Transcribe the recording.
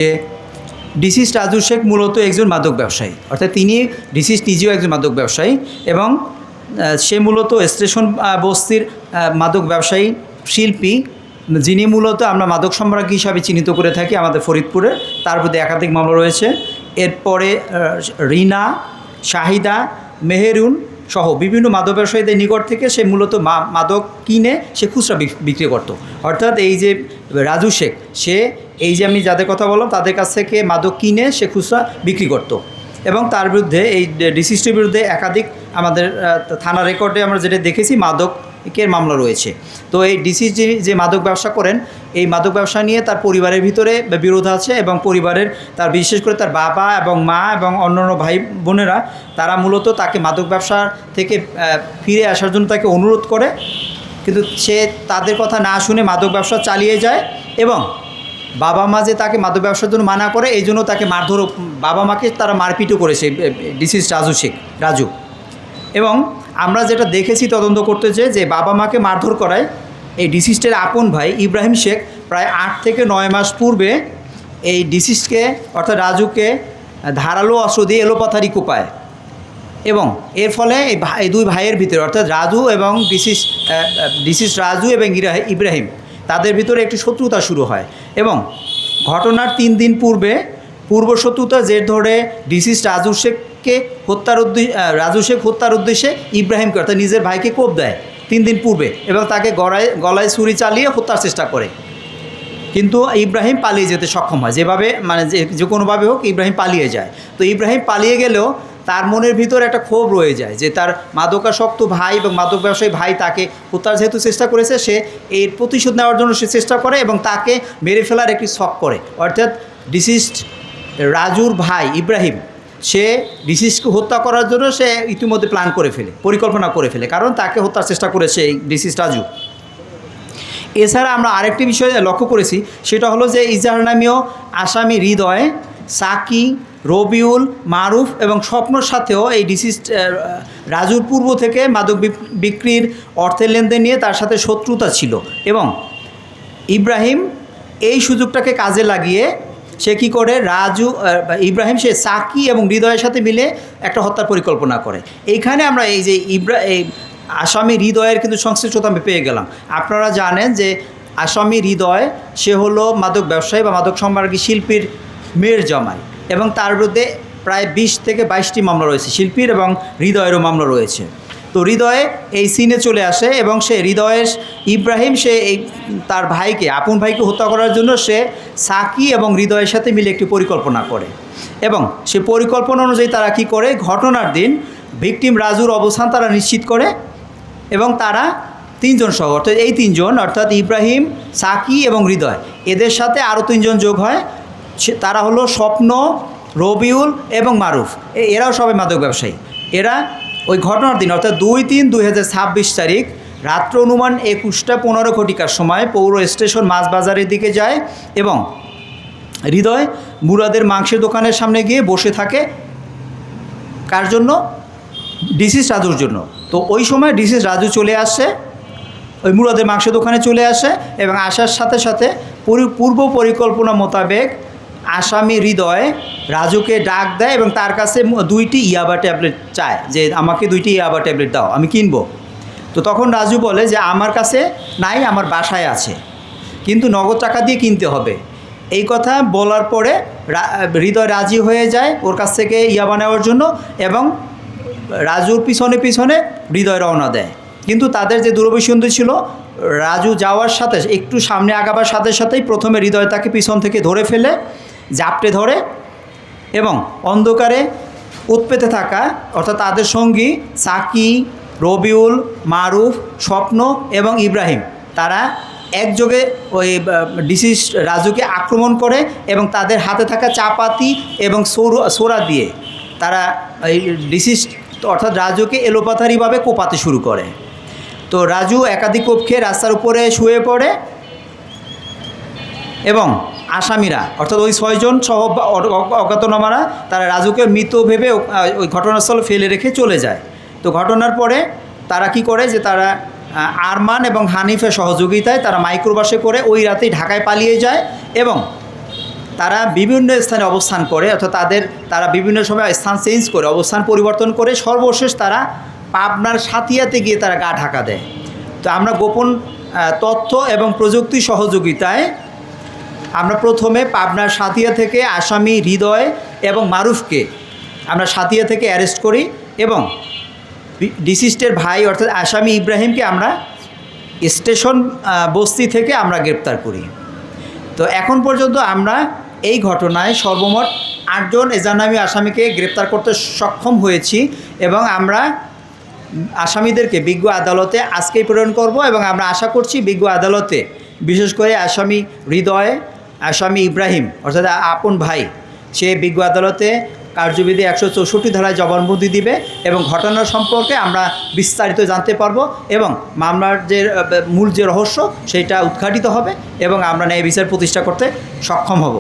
যে ডিসিজ রাজু শেখ মূলত একজন মাদক ব্যবসায়ী, অর্থাৎ তিনি ডিসিজ নিজেও একজন মাদক ব্যবসায়ী এবং সে মূলত স্টেশন বস্তির মাদক ব্যবসায়ী শিল্পী, যিনি মূলত আমরা মাদক সম্রাজ্ঞী হিসাবে চিহ্নিত করে থাকি আমাদের ফরিদপুরে। তার প্রতি একাধিক মামলা রয়েছে। এরপরে রিনা, শাহিদা, মেহেরুন সহ বিভিন্ন মাদক ব্যবসায়ীদের নিকট থেকে সে মূলত মাদক কিনে সে খুচরা বিক্রি করত। অর্থাৎ এই যে রাজু শেখ, সে এই যে আমি যাদের কথা বললাম তাদের কাছ থেকে মাদক কিনে সে খুচরা বিক্রি করত এবং তার বিরুদ্ধে এই ডিসিজটির বিরুদ্ধে একাধিক আমাদের থানা রেকর্ডে আমরা যেটা দেখেছি মাদকের মামলা রয়েছে। তো এই ডিসিজ যে মাদক ব্যবসা করেন, এই মাদক ব্যবসা নিয়ে তার পরিবারের ভিতরে বিরোধ আছে এবং পরিবারের তার বিশেষ করে তার বাবা এবং মা এবং অন্যান্য ভাই বোনেরা তারা মূলত তাকে মাদক ব্যবসা থেকে ফিরে আসার জন্য তাকে অনুরোধ করে, কিন্তু সে তাদের কথা না শুনে মাদক ব্যবসা চালিয়ে যায় এবং বাবা মা যে তাকে মাদক ব্যবসার জন্য মানা করে এই জন্য তাকে মারধরও, বাবা মাকে তারা মারপিটও করেছে ডিসিজ রাজু। এবং আমরা যেটা দেখেছি তদন্ত করতে যে বাবা মাকে মারধর করায় এই ডিসিজের আপন ভাই ইব্রাহিম শেখ প্রায় 8 থেকে 9 মাস পূর্বে এই ডিসিজকে অর্থাৎ রাজুকে ধারালো অস্ত্র দিয়ে এলোপাথারি কোপায় এবং এর ফলে এই দুই ভাইয়ের ভিতরে অর্থাৎ রাজু এবং ডিসিজ রাজু এবং ইব্রাহিম তাদের ভিতরে একটি শত্রুতা শুরু হয় এবং ঘটনার 3 দিন পূর্বে পূর্বশত্রুতার জের ধরে ডিসিজ রাজু শেখ হত্যার উদ্দেশ্যে ইব্রাহিমকে অর্থাৎ নিজের ভাইকে কোপ দেয় 3 দিন পূর্বে এবং তাকে গলায় ছুরি চালিয়ে হত্যার চেষ্টা করে, কিন্তু ইব্রাহিম পালিয়ে যেতে সক্ষম হয়। যেভাবে মানে যে কোনোভাবে হোক ইব্রাহিম পালিয়ে যায়। তো ইব্রাহিম পালিয়ে গেলেও তার মনের ভিতর একটা ক্ষোভ রয়ে যায় যে তার মাদকাসক্ত ভাই এবং মাদক ব্যবসায়ী ভাই তাকে হত্যার যেহেতু চেষ্টা করেছে, সে এর প্রতিশোধ নেওয়ার জন্য সে চেষ্টা করে এবং তাকে মেরে ফেলার একটি শখ করে। অর্থাৎ ডিসিজড রাজুর ভাই ইব্রাহিম সে ডিসিজকে হত্যা করার জন্য সে ইতিমধ্যে পরিকল্পনা করে ফেলে, কারণ তাকে হত্যার চেষ্টা করেছে এই ডিসিজ রাজু। এছাড়া আমরা আরেকটি বিষয় লক্ষ্য করেছি, সেটা হলো যে ইজাহার নামীয় আসামি হৃদয়, সাকি, রবিউল, মারুফ এবং স্বপ্নর সাথেও এই ডিসিজ রাজুর পূর্ব থেকে মাদক বিক্রির অর্থের লেনদেন নিয়ে তার সাথে শত্রুতা ছিল এবং ইব্রাহিম এই সুযোগটাকে কাজে লাগিয়ে সে কী করে ইব্রাহিম সে সাকি এবং হৃদয়ের সাথে মিলে একটা হত্যার পরিকল্পনা করে। এইখানে আমরা এই যে আসামি হৃদয়ের কিন্তু সংশ্লিষ্টতা আমি পেয়ে গেলাম। আপনারা জানেন যে আসামি হৃদয় সে হলো মাদক ব্যবসায়ী বা মাদক সম্রাজ্ঞী শিল্পীর মেয়ের জামাই এবং তার বিরুদ্ধে প্রায় 20 থেকে 22টি মামলা রয়েছে, শিল্পীর এবং হৃদয়েরও মামলা রয়েছে। তো হৃদয়ে এই সিনে চলে আসে এবং সে ইব্রাহিম সে এই তার ভাইকে আপন ভাইকে হত্যা করার জন্য সে সাকি এবং হৃদয়ের সাথে মিলে একটি পরিকল্পনা করে এবং সে পরিকল্পনা অনুযায়ী তারা কি করে, ঘটনার দিন ভিকটিম রাজুর অবস্থান তারা নিশ্চিত করে এবং তারা 3 জন সহ অর্থাৎ এই 3 জন অর্থাৎ ইব্রাহিম, সাকি এবং হৃদয়, এদের সাথে আরও 3 জন যোগ হয়। তারা হলো স্বপ্ন, রবিউল এবং মারুফ। এরাও সবাই মাদক ব্যবসায়ী। এরা ওই ঘটনার দিন অর্থাৎ 2/3/2026 তারিখ রাত্র অনুমান 21:15 ঘটিকার সময় পৌর স্টেশন মাছ বাজারের দিকে যায় এবং হৃদয় মুরাদের মাংসের দোকানের সামনে গিয়ে বসে থাকে। কার জন্য? ডিসিজ রাজুর জন্য। তো ওই সময় ডিসিজ রাজু চলে আসে, ওই মুরাদের মাংসের দোকানে চলে আসে এবং আসার সাথে সাথে পূর্ব পরিকল্পনা মোতাবেক আসামি হৃদয় রাজুকে ডাক দেয় এবং তার কাছে 2টি ইয়াবা ট্যাবলেট চায় যে আমাকে 2টি ইয়াবা ট্যাবলেট দাও, আমি কিনবো। তো তখন রাজু বলে যে আমার কাছে নাই, আমার বাসায় আছে, কিন্তু নগদ টাকা দিয়ে কিনতে হবে। এই কথা বলার পরে হৃদয় রাজি হয়ে যায় ওর কাছ থেকে ইয়াবা নেওয়ার জন্য এবং রাজুর পিছনে পিছনে হৃদয় রওনা দেয়। কিন্তু তাদের যে দূরভিসন্ধি ছিল, রাজু যাওয়ার সাথে একটু সামনে আগাবার সাথে সাথেই প্রথমে হৃদয় তাকে পিছন থেকে ধরে ফেলে, জাপটে ধরে এবং অন্ধকারে উৎপেতে থাকা অর্থাৎ তাদের সঙ্গী সাকি, রবিউল, মারুফ, স্বপ্ন এবং ইব্রাহিম তারা একযোগে ওই ডিসিজ রাজুকে আক্রমণ করে এবং তাদের হাতে থাকা চাপাতি এবং সোরা দিয়ে তারা এই ডিসিজ অর্থাৎ রাজুকে এলোপাথারিভাবে কোপাতে শুরু করে। তো রাজু একাধিক কোপ খেয়ে রাস্তার উপরে শুয়ে পড়ে এবং আসামিরা অর্থাৎ ওই 6 জন সহ অজ্ঞাতনামারা তারা রাজুকে মৃত ভেবে ওই ঘটনাস্থলে ফেলে রেখে চলে যায়। তো ঘটনার পরে তারা কি করে যে তারা আরমান এবং হানিফের সহযোগিতায় তারা মাইক্রোবাসে করে ওই রাতেই ঢাকায় পালিয়ে যায় এবং তারা বিভিন্ন স্থানে অবস্থান করে, অর্থাৎ তারা বিভিন্ন সময় স্থান চেঞ্জ করে, অবস্থান পরিবর্তন করে সর্বশেষ তারা পাবনার সাতিয়াতে গিয়ে তারা গা ঢাকা দেয়। তো আমরা গোপন তথ্য এবং প্রযুক্তি সহযোগিতায় আমরা প্রথমে পাবনার সাতিয়া থেকে আসামি হৃদয় এবং মারুফকে আমরা সাতিয়া থেকে অ্যারেস্ট করি এবং ডিসিস্টের ভাই অর্থাৎ আসামি ইব্রাহিমকে আমরা স্টেশন বস্তি থেকে আমরা গ্রেপ্তার করি। তো এখন পর্যন্ত আমরা এই ঘটনায় সর্বমোট 8 জন এজাহারনামী আসামিকে গ্রেপ্তার করতে সক্ষম হয়েছি এবং আমরা আসামিদেরকে বিজ্ঞ আদালতে আজকেই প্রেরণ করব এবং আমরা আশা করছি বিজ্ঞ আদালতে বিশেষ করে আসামি হৃদয়, আসামি ইব্রাহিম অর্থাৎ আপন ভাই, সে বিজ্ঞ আদালতে কার্যবিধি 164 ধারায় জবানবন্দি দিবে এবং ঘটনা সম্পর্কে আমরা বিস্তারিত জানতে পারবো এবং মামলার যে মূল যে রহস্য সেইটা উদ্ঘাটিত হবে এবং আমরা ন্যায় বিচার প্রতিষ্ঠা করতে সক্ষম হব।